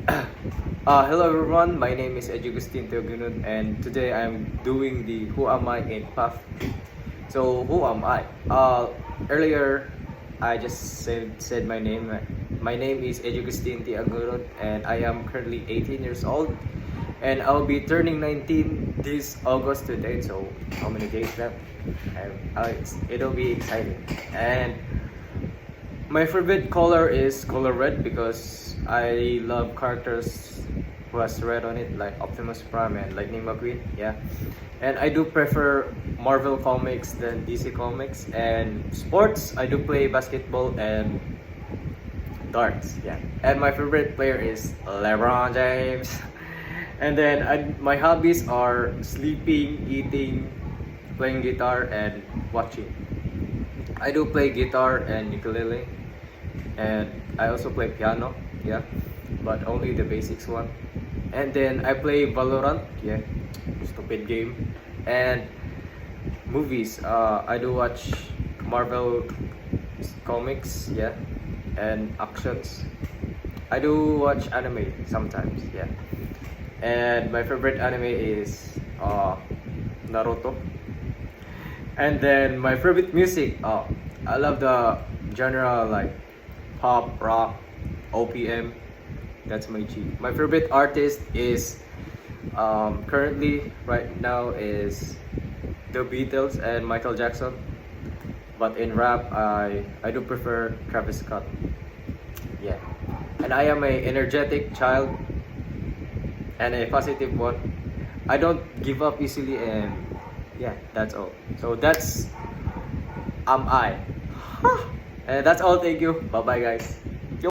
Hello everyone, my name is Edugustin Teogunun and today I'm doing the Who Am I in Puff. So who am I? Earlier I just said my name. My name is Edugustin Teogunun and I am currently 18 years old and I'll be turning 19 this August to date. So how many days left? It'll be exciting. And my favorite color is color red because I love characters who has red on it like Optimus Prime and Lightning McQueen. Yeah, and I do prefer Marvel comics than DC comics. And sports, I do play basketball and darts. Yeah, and my favorite player is LeBron James. And then my hobbies are sleeping, eating, playing guitar, and watching. I do play guitar and ukulele, and I also play piano, yeah, but only the basics one. And then I play Valorant, yeah, stupid game. And movies, I do watch Marvel comics, yeah, and actions. I do watch anime sometimes, yeah. And my favorite anime is Naruto. And then my favorite music, I love the genre like pop, rock, OPM. That's my G. My favorite artist is currently right now is the Beatles and Michael Jackson. But in rap, I do prefer Travis Scott. Yeah, and I am a energetic child and a positive one. I don't give up easily, and yeah, that's all. So that's am I. And that's all. Thank you. Bye bye, guys.